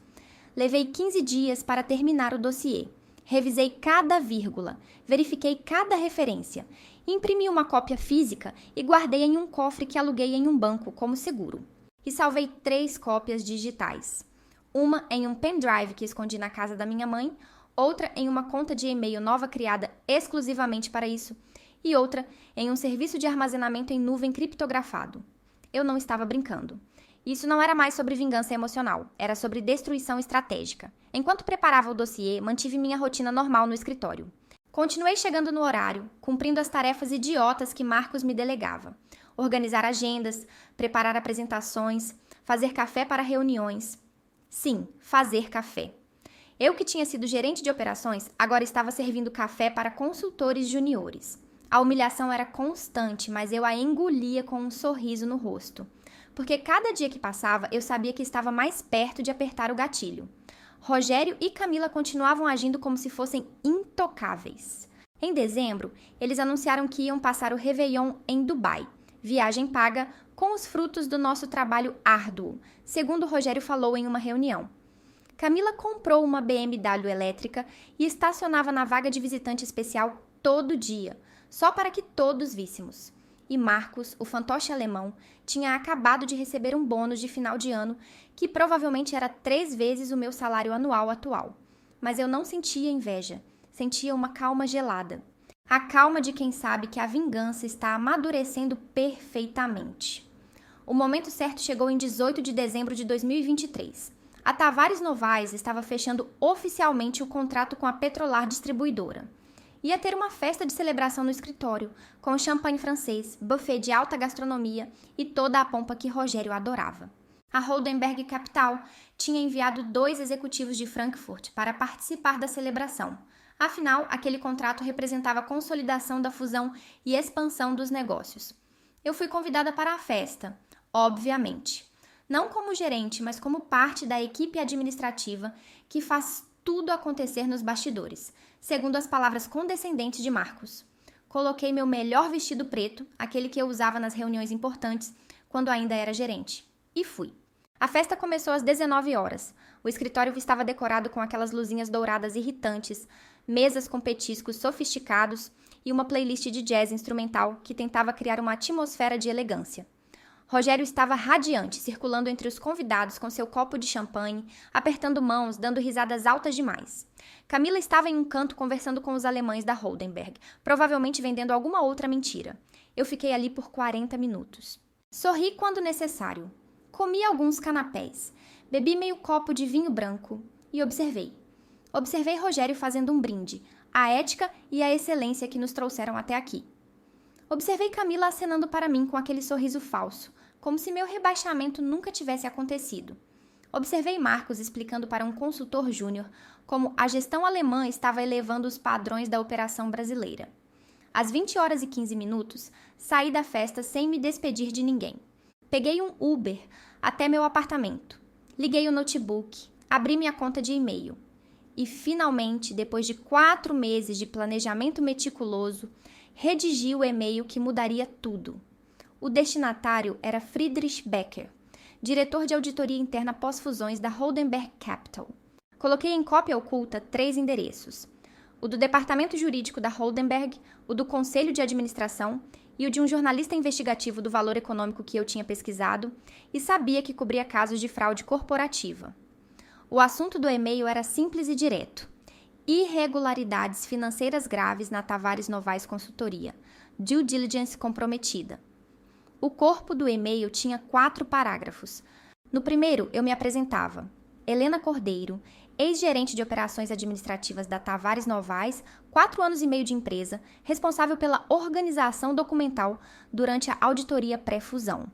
Levei 15 dias para terminar o dossiê. Revisei cada vírgula, verifiquei cada referência, imprimi uma cópia física e guardei em um cofre que aluguei em um banco como seguro. E salvei 3 cópias digitais. Uma em um pendrive que escondi na casa da minha mãe, outra em uma conta de e-mail nova criada exclusivamente para isso, e outra em um serviço de armazenamento em nuvem criptografado. Eu não estava brincando. Isso não era mais sobre vingança emocional, era sobre destruição estratégica. Enquanto preparava o dossiê, mantive minha rotina normal no escritório. Continuei chegando no horário, cumprindo as tarefas idiotas que Marcos me delegava. Organizar agendas, preparar apresentações, fazer café para reuniões. Sim, fazer café. Eu que tinha sido gerente de operações, agora estava servindo café para consultores juniores. A humilhação era constante, mas eu a engolia com um sorriso no rosto. Porque cada dia que passava, eu sabia que estava mais perto de apertar o gatilho. Rogério e Camila continuavam agindo como se fossem intocáveis. Em dezembro, eles anunciaram que iam passar o Réveillon em Dubai, viagem paga com os frutos do nosso trabalho árduo, segundo Rogério falou em uma reunião. Camila comprou uma BMW elétrica e estacionava na vaga de visitante especial todo dia, só para que todos víssemos. E Marcos, o fantoche alemão, tinha acabado de receber um bônus de final de ano que provavelmente era 3 vezes o meu salário anual atual. Mas eu não sentia inveja, sentia uma calma gelada. A calma de quem sabe que a vingança está amadurecendo perfeitamente. O momento certo chegou em 18 de dezembro de 2023. A Tavares Novaes estava fechando oficialmente o contrato com a Petrolar Distribuidora. Ia ter uma festa de celebração no escritório, com champanhe francês, buffet de alta gastronomia e toda a pompa que Rogério adorava. A Holdenberg Capital tinha enviado 2 executivos de Frankfurt para participar da celebração. Afinal, aquele contrato representava a consolidação da fusão e expansão dos negócios. Eu fui convidada para a festa, obviamente. Não como gerente, mas como parte da equipe administrativa que faz tudo acontecer nos bastidores, segundo as palavras condescendentes de Marcos. Coloquei meu melhor vestido preto, aquele que eu usava nas reuniões importantes, quando ainda era gerente, e fui. A festa começou às 19 horas. O escritório estava decorado com aquelas luzinhas douradas irritantes, mesas com petiscos sofisticados e uma playlist de jazz instrumental que tentava criar uma atmosfera de elegância. Rogério estava radiante, circulando entre os convidados com seu copo de champanhe, apertando mãos, dando risadas altas demais. Camila estava em um canto conversando com os alemães da Holdenberg, provavelmente vendendo alguma outra mentira. Eu fiquei ali por 40 minutos. Sorri quando necessário. Comi alguns canapés. Bebi meio copo de vinho branco e observei. Observei Rogério fazendo um brinde, a ética e a excelência que nos trouxeram até aqui. Observei Camila acenando para mim com aquele sorriso falso, como se meu rebaixamento nunca tivesse acontecido. Observei Marcos explicando para um consultor júnior como a gestão alemã estava elevando os padrões da operação brasileira. Às 20 horas e 15 minutos, saí da festa sem me despedir de ninguém. Peguei um Uber até meu apartamento. Liguei o notebook, abri minha conta de e-mail. E, finalmente, depois de 4 meses de planejamento meticuloso, redigi o e-mail que mudaria tudo. O destinatário era Friedrich Becker, diretor de auditoria interna pós-fusões da Holdenberg Capital. Coloquei em cópia oculta 3 endereços: o do departamento jurídico da Holdenberg, o do conselho de administração e o de um jornalista investigativo do Valor Econômico que eu tinha pesquisado e sabia que cobria casos de fraude corporativa. O assunto do e-mail era simples e direto: irregularidades financeiras graves na Tavares Novaes Consultoria, due diligence comprometida. O corpo do e-mail tinha 4 parágrafos. No primeiro, eu me apresentava. Helena Cordeiro, ex-gerente de operações administrativas da Tavares Novaes, 4 anos e meio de empresa, responsável pela organização documental durante a auditoria pré-fusão.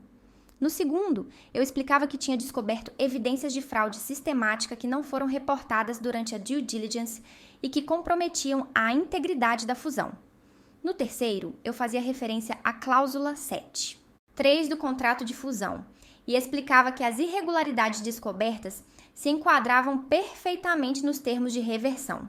No segundo, eu explicava que tinha descoberto evidências de fraude sistemática que não foram reportadas durante a due diligence e que comprometiam a integridade da fusão. No terceiro, eu fazia referência à cláusula 7, 3 do contrato de fusão, e explicava que as irregularidades descobertas se enquadravam perfeitamente nos termos de reversão.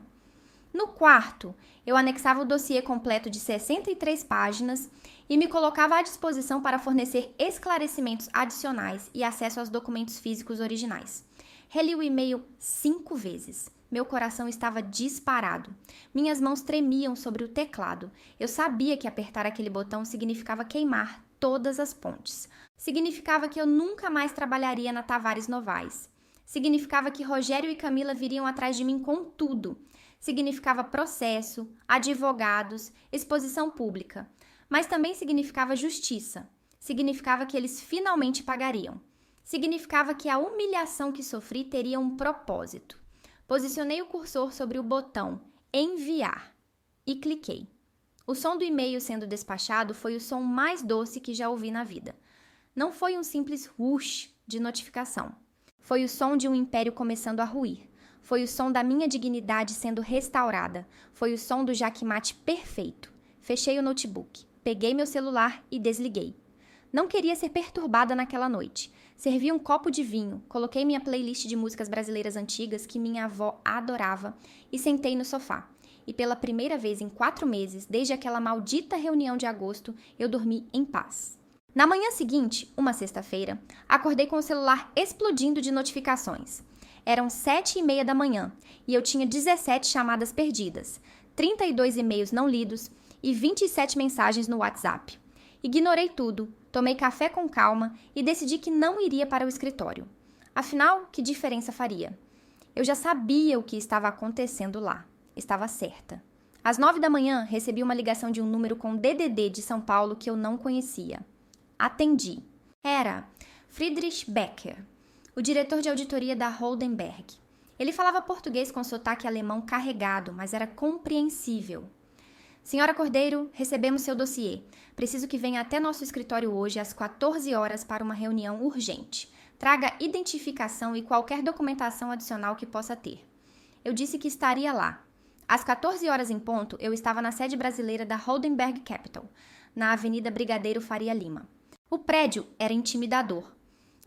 No quarto, eu anexava o dossiê completo de 63 páginas e me colocava à disposição para fornecer esclarecimentos adicionais e acesso aos documentos físicos originais. Reli o e-mail 5 vezes. Meu coração estava disparado. Minhas mãos tremiam sobre o teclado. Eu sabia que apertar aquele botão significava queimar todas as pontes. Significava que eu nunca mais trabalharia na Tavares Novaes. Significava que Rogério e Camila viriam atrás de mim com tudo. Significava processo, advogados, exposição pública. Mas também significava justiça. Significava que eles finalmente pagariam. Significava que a humilhação que sofri teria um propósito. Posicionei o cursor sobre o botão Enviar e cliquei. O som do e-mail sendo despachado foi o som mais doce que já ouvi na vida. Não foi um simples whoosh de notificação. Foi o som de um império começando a ruir. Foi o som da minha dignidade sendo restaurada. Foi o som do jackmate perfeito. Fechei o notebook, peguei meu celular e desliguei. Não queria ser perturbada naquela noite. Servi um copo de vinho, coloquei minha playlist de músicas brasileiras antigas que minha avó adorava e sentei no sofá. E pela primeira vez em 4 meses, desde aquela maldita reunião de agosto, eu dormi em paz. Na manhã seguinte, uma sexta-feira, acordei com o celular explodindo de notificações. Eram 7h30 da manhã e eu tinha 17 chamadas perdidas, 32 e-mails não lidos e 27 mensagens no WhatsApp. Ignorei tudo, tomei café com calma e decidi que não iria para o escritório. Afinal, que diferença faria? Eu já sabia o que estava acontecendo lá. Estava certa. Às 9 da manhã, recebi uma ligação de um número com DDD de São Paulo que eu não conhecia. Atendi. Era Friedrich Becker, o diretor de auditoria da Holdenberg. Ele falava português com sotaque alemão carregado, mas era compreensível. Senhora Cordeiro, recebemos seu dossiê. Preciso que venha até nosso escritório hoje às 14 horas para uma reunião urgente. Traga identificação e qualquer documentação adicional que possa ter. Eu disse que estaria lá. Às 14 horas em ponto, eu estava na sede brasileira da Holdenberg Capital, na Avenida Brigadeiro Faria Lima. O prédio era intimidador.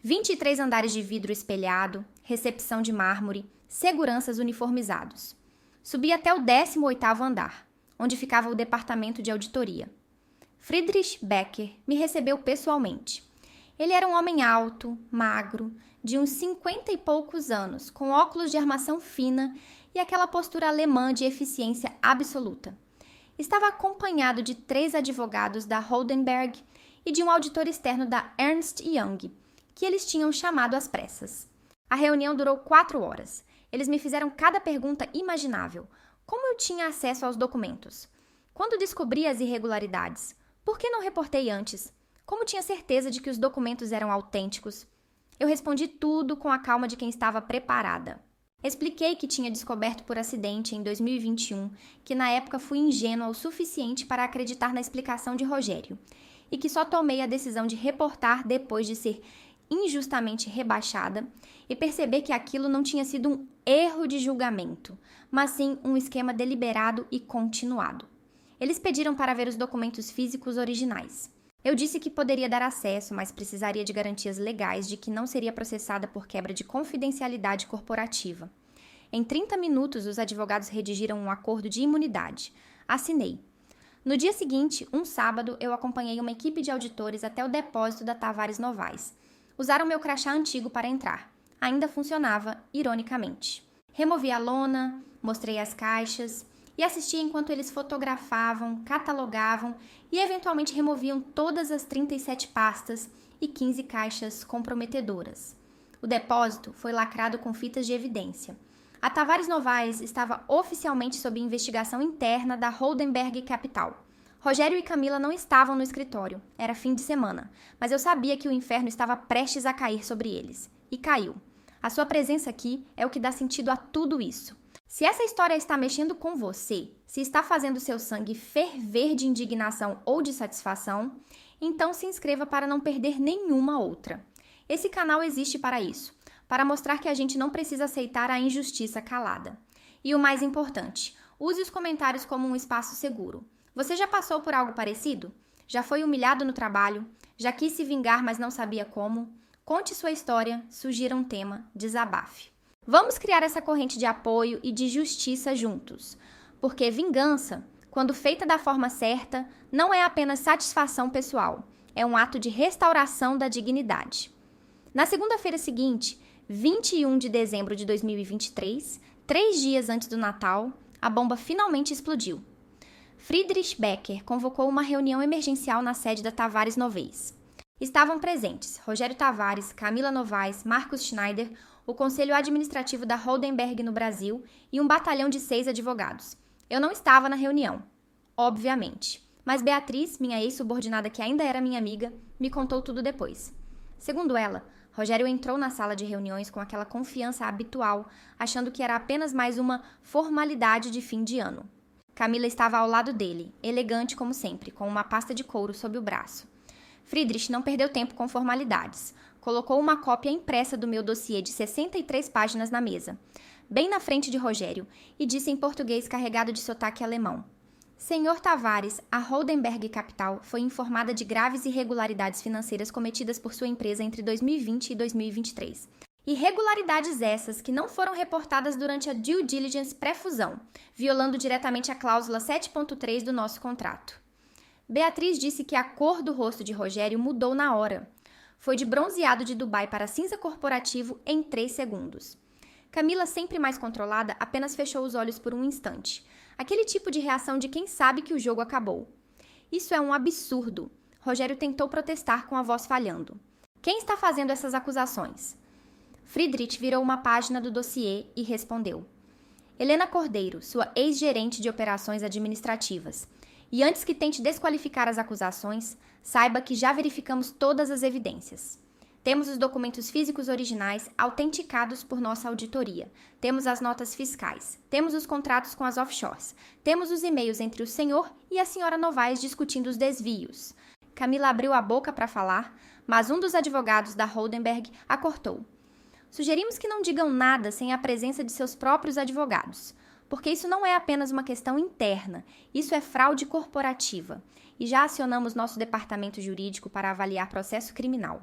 23 andares de vidro espelhado, recepção de mármore, seguranças uniformizados. Subi até o 18º andar, onde ficava o departamento de auditoria. Friedrich Becker me recebeu pessoalmente. Ele era um homem alto, magro, de uns 50 e poucos anos, com óculos de armação fina e aquela postura alemã de eficiência absoluta. Estava acompanhado de 3 advogados da Holdenberg e de um auditor externo da Ernst Young, que eles tinham chamado às pressas. A reunião durou 4 horas. Eles me fizeram cada pergunta imaginável. Como eu tinha acesso aos documentos? Quando descobri as irregularidades? Por que não reportei antes? Como tinha certeza de que os documentos eram autênticos? Eu respondi tudo com a calma de quem estava preparada. Expliquei que tinha descoberto por acidente em 2021, que na época fui ingênua o suficiente para acreditar na explicação de Rogério, e que só tomei a decisão de reportar depois de ser injustamente rebaixada e perceber que aquilo não tinha sido um erro de julgamento, mas sim um esquema deliberado e continuado. Eles pediram para ver os documentos físicos originais. Eu disse que poderia dar acesso, mas precisaria de garantias legais de que não seria processada por quebra de confidencialidade corporativa. Em 30 minutos, os advogados redigiram um acordo de imunidade. Assinei. No dia seguinte, um sábado, eu acompanhei uma equipe de auditores até o depósito da Tavares Novaes. Usaram meu crachá antigo para entrar. Ainda funcionava, ironicamente. Removi a lona, mostrei as caixas e assisti enquanto eles fotografavam, catalogavam e eventualmente removiam todas as 37 pastas e 15 caixas comprometedoras. O depósito foi lacrado com fitas de evidência. A Tavares Novaes estava oficialmente sob investigação interna da Holdenberg Capital. Rogério e Camila não estavam no escritório, era fim de semana, mas eu sabia que o inferno estava prestes a cair sobre eles. E caiu. A sua presença aqui é o que dá sentido a tudo isso. Se essa história está mexendo com você, se está fazendo seu sangue ferver de indignação ou de satisfação, Então se inscreva para não perder nenhuma outra. Esse canal existe para isso, para mostrar que a gente não precisa aceitar a injustiça calada. E o mais importante, use os comentários como um espaço seguro. Você já passou por algo parecido? Já foi humilhado no trabalho? Já quis se vingar, mas não sabia como? Conte sua história, sugira um tema, desabafe. Vamos criar essa corrente de apoio e de justiça juntos. Porque vingança, quando feita da forma certa, não é apenas satisfação pessoal, é um ato de restauração da dignidade. Na segunda-feira seguinte, 21 de dezembro de 2023, 3 dias antes do Natal, a bomba finalmente explodiu. Friedrich Becker convocou uma reunião emergencial na sede da Tavares Novaes. Estavam presentes Rogério Tavares, Camila Novaes, Marcos Schneider, o Conselho Administrativo da Holdenberg no Brasil e um batalhão de 6 advogados. Eu não estava na reunião, obviamente, mas Beatriz, minha ex-subordinada que ainda era minha amiga, me contou tudo depois. Segundo ela, Rogério entrou na sala de reuniões com aquela confiança habitual, achando que era apenas mais uma formalidade de fim de ano. Camila estava ao lado dele, elegante como sempre, com uma pasta de couro sob o braço. Friedrich não perdeu tempo com formalidades. Colocou uma cópia impressa do meu dossiê de 63 páginas na mesa, bem na frente de Rogério, e disse em português carregado de sotaque alemão: Senhor Tavares, a Holdenberg Capital foi informada de graves irregularidades financeiras cometidas por sua empresa entre 2020 e 2023. Irregularidades essas que não foram reportadas durante a due diligence pré-fusão, violando diretamente a cláusula 7.3 do nosso contrato. Beatriz disse que a cor do rosto de Rogério mudou na hora. Foi de bronzeado de Dubai para cinza corporativo em 3 segundos. Camila, sempre mais controlada, apenas fechou os olhos por um instante. Aquele tipo de reação de quem sabe que o jogo acabou. Isso é um absurdo. Rogério tentou protestar com a voz falhando. Quem está fazendo essas acusações? Friedrich virou uma página do dossiê e respondeu: Helena Cordeiro, sua ex-gerente de operações administrativas. E antes que tente desqualificar as acusações, saiba que já verificamos todas as evidências. Temos os documentos físicos originais autenticados por nossa auditoria. Temos as notas fiscais. Temos os contratos com as offshores. Temos os e-mails entre o senhor e a senhora Novaes discutindo os desvios. Camila abriu a boca para falar, mas um dos advogados da Holdenberg a cortou. Sugerimos que não digam nada sem a presença de seus próprios advogados, porque isso não é apenas uma questão interna, isso é fraude corporativa, e já acionamos nosso departamento jurídico para avaliar processo criminal.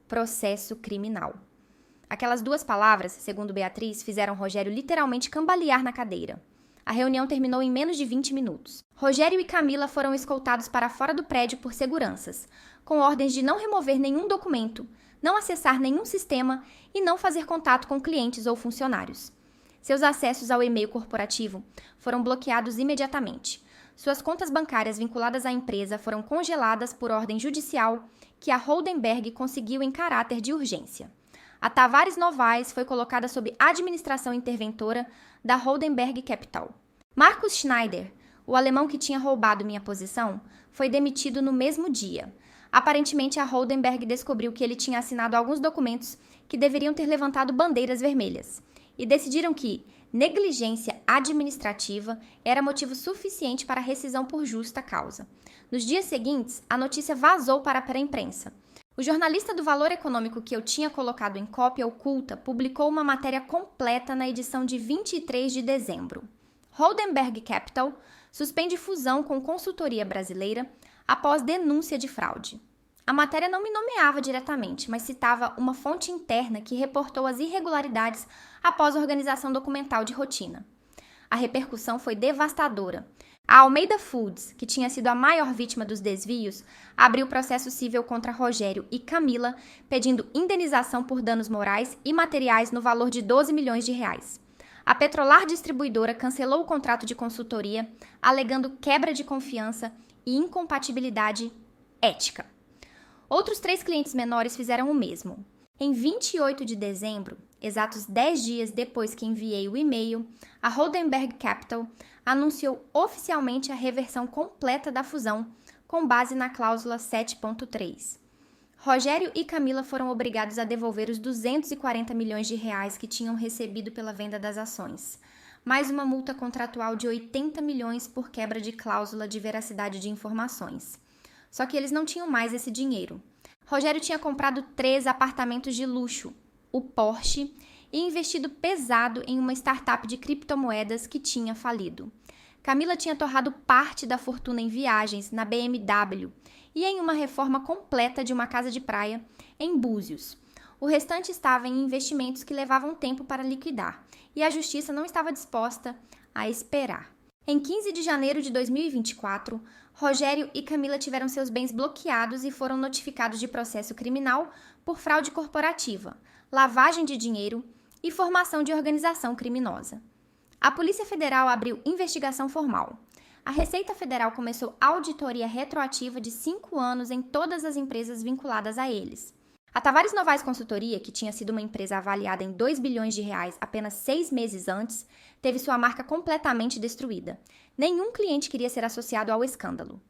Processo criminal. Aquelas 2 palavras, segundo Beatriz, fizeram Rogério literalmente cambalear na cadeira. A reunião terminou em menos de 20 minutos. Rogério e Camila foram escoltados para fora do prédio por seguranças, com ordens de não remover nenhum documento, não acessar nenhum sistema e não fazer contato com clientes ou funcionários. Seus acessos ao e-mail corporativo foram bloqueados imediatamente. Suas contas bancárias vinculadas à empresa foram congeladas por ordem judicial que a Holdenberg conseguiu em caráter de urgência. A Tavares Novaes foi colocada sob administração interventora da Holdenberg Capital. Marcus Schneider, o alemão que tinha roubado minha posição, foi demitido no mesmo dia. Aparentemente, a Holdenberg descobriu que ele tinha assinado alguns documentos que deveriam ter levantado bandeiras vermelhas, e decidiram que negligência administrativa era motivo suficiente para rescisão por justa causa. Nos dias seguintes, a notícia vazou para a pré-imprensa. O jornalista do Valor Econômico que eu tinha colocado em cópia oculta publicou uma matéria completa na edição de 23 de dezembro. Holdenberg Capital suspende fusão com consultoria brasileira após denúncia de fraude. A matéria não me nomeava diretamente, mas citava uma fonte interna que reportou as irregularidades após a organização documental de rotina. A repercussão foi devastadora. A Almeida Foods, que tinha sido a maior vítima dos desvios, abriu processo civil contra Rogério e Camila, pedindo indenização por danos morais e materiais no valor de 12 milhões de reais. A Petrolar Distribuidora cancelou o contrato de consultoria, alegando quebra de confiança e incompatibilidade ética. Outros 3 clientes menores fizeram o mesmo. Em 28 de dezembro, exatos 10 dias depois que enviei o e-mail, a Holdenberg Capital anunciou oficialmente a reversão completa da fusão, com base na cláusula 7.3. Rogério e Camila foram obrigados a devolver os 240 milhões de reais que tinham recebido pela venda das ações, mais uma multa contratual de 80 milhões por quebra de cláusula de veracidade de informações. Só que eles não tinham mais esse dinheiro. Rogério tinha comprado 3 apartamentos de luxo, o Porsche, e investido pesado em uma startup de criptomoedas que tinha falido. Camila tinha torrado parte da fortuna em viagens na BMW e em uma reforma completa de uma casa de praia em Búzios. O restante estava em investimentos que levavam tempo para liquidar, e a justiça não estava disposta a esperar. Em 15 de janeiro de 2024, Rogério e Camila tiveram seus bens bloqueados e foram notificados de processo criminal por fraude corporativa, lavagem de dinheiro e formação de organização criminosa. A Polícia Federal abriu investigação formal. A Receita Federal começou auditoria retroativa de 5 anos em todas as empresas vinculadas a eles. A Tavares Novaes Consultoria, que tinha sido uma empresa avaliada em 2 bilhões de reais apenas 6 meses antes, teve sua marca completamente destruída. Nenhum cliente queria ser associado ao escândalo.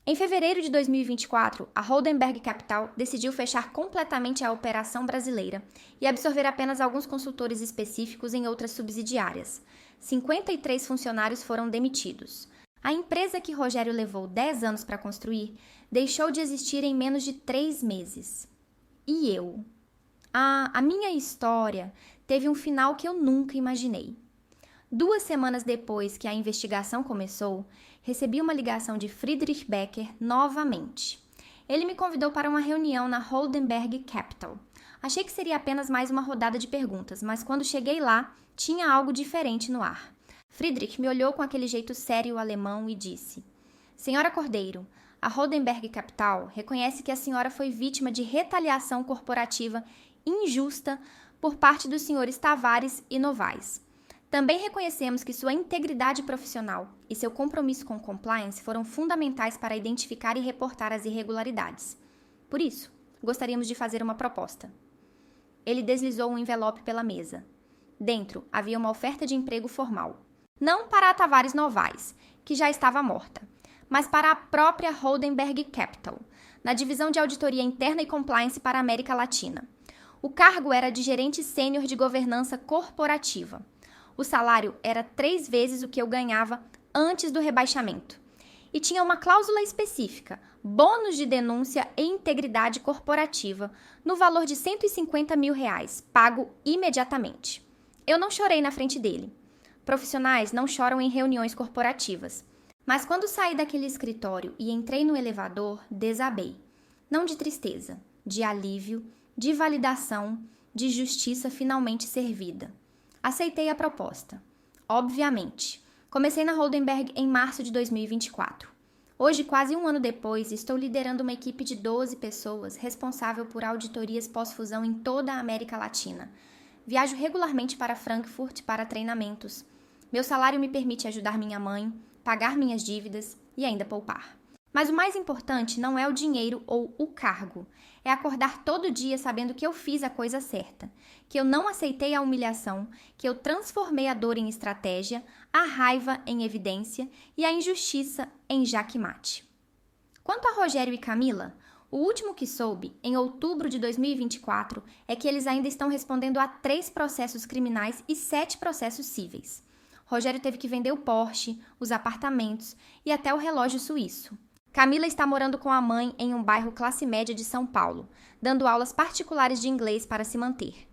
Em fevereiro de 2024, a Holdenberg Capital decidiu fechar completamente a operação brasileira e absorver apenas alguns consultores específicos em outras subsidiárias. 53 funcionários foram demitidos. A empresa que Rogério levou 10 anos para construir deixou de existir em menos de 3 meses. E eu? A minha história teve um final que eu nunca imaginei. 2 semanas depois que a investigação começou, recebi uma ligação de Friedrich Becker novamente. Ele me convidou para uma reunião na Holdenberg Capital. Achei que seria apenas mais uma rodada de perguntas, mas quando cheguei lá, tinha algo diferente no ar. Friedrich me olhou com aquele jeito sério alemão e disse: Senhora Cordeiro, a Holdenberg Capital reconhece que a senhora foi vítima de retaliação corporativa injusta por parte dos senhores Tavares e Novaes. Também reconhecemos que sua integridade profissional e seu compromisso com compliance foram fundamentais para identificar e reportar as irregularidades. Por isso, gostaríamos de fazer uma proposta. Ele deslizou um envelope pela mesa. Dentro havia uma oferta de emprego formal. Não para a Tavares Novaes, que já estava morta, mas para a própria Holdenberg Capital, na divisão de auditoria interna e compliance para a América Latina. O cargo era de gerente sênior de governança corporativa. O salário era 3 vezes o que eu ganhava antes do rebaixamento. E tinha uma cláusula específica, bônus de denúncia e integridade corporativa, no valor de R$150 mil, pago imediatamente. Eu não chorei na frente dele. Profissionais não choram em reuniões corporativas. Mas quando saí daquele escritório e entrei no elevador, desabei. Não de tristeza, de alívio, de validação, de justiça finalmente servida. Aceitei a proposta. Obviamente. Comecei na Holdenberg em março de 2024. Hoje, quase 1 ano depois, estou liderando uma equipe de 12 pessoas responsável por auditorias pós-fusão em toda a América Latina. Viajo regularmente para Frankfurt para treinamentos. Meu salário me permite ajudar minha mãe, pagar minhas dívidas e ainda poupar. Mas o mais importante não é o dinheiro ou o cargo. É acordar todo dia sabendo que eu fiz a coisa certa, que eu não aceitei a humilhação, que eu transformei a dor em estratégia, a raiva em evidência e a injustiça em jaque-mate. Quanto a Rogério e Camila, o último que soube, em outubro de 2024, é que eles ainda estão respondendo a 3 processos criminais e 7 processos cíveis. Rogério teve que vender o Porsche, os apartamentos e até o relógio suíço. Camila está morando com a mãe em um bairro classe média de São Paulo, dando aulas particulares de inglês para se manter.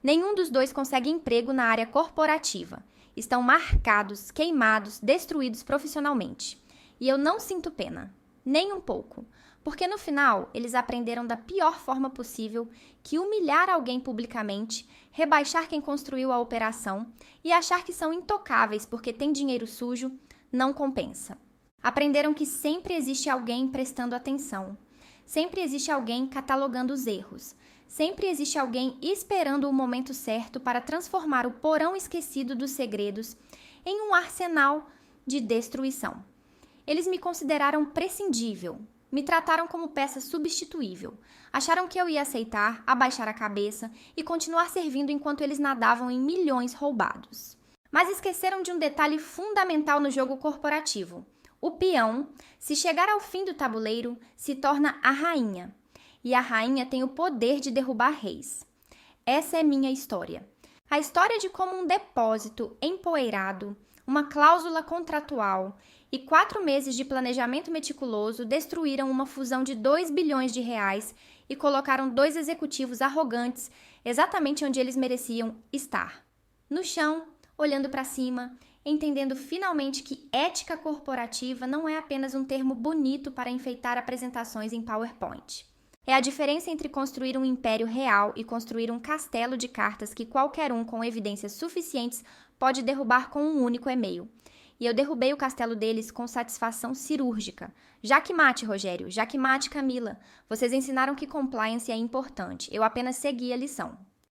Nenhum dos dois consegue emprego na área corporativa. Estão marcados, queimados, destruídos profissionalmente. E eu não sinto pena, nem um pouco, porque no final eles aprenderam da pior forma possível que humilhar alguém publicamente, rebaixar quem construiu a operação e achar que são intocáveis porque tem dinheiro sujo não compensa. Aprenderam que sempre existe alguém prestando atenção, sempre existe alguém catalogando os erros, sempre existe alguém esperando o momento certo para transformar o porão esquecido dos segredos em um arsenal de destruição. Eles me consideraram prescindível, me trataram como peça substituível, acharam que eu ia aceitar, abaixar a cabeça e continuar servindo enquanto eles nadavam em milhões roubados. Mas esqueceram de um detalhe fundamental no jogo corporativo. O peão, se chegar ao fim do tabuleiro, se torna a rainha. E a rainha tem o poder de derrubar reis. Essa é minha história. A história de como um depósito empoeirado, uma cláusula contratual e 4 meses de planejamento meticuloso destruíram uma fusão de 2 bilhões de reais e colocaram 2 executivos arrogantes exatamente onde eles mereciam estar. No chão, olhando para cima, entendendo finalmente que ética corporativa não é apenas um termo bonito para enfeitar apresentações em PowerPoint. É a diferença entre construir um império real e construir um castelo de cartas que qualquer um com evidências suficientes pode derrubar com um único e-mail. E eu derrubei o castelo deles com satisfação cirúrgica. Jaque mate, Rogério. Jaque mate, Camila. Vocês ensinaram que compliance é importante. Eu apenas segui a lição.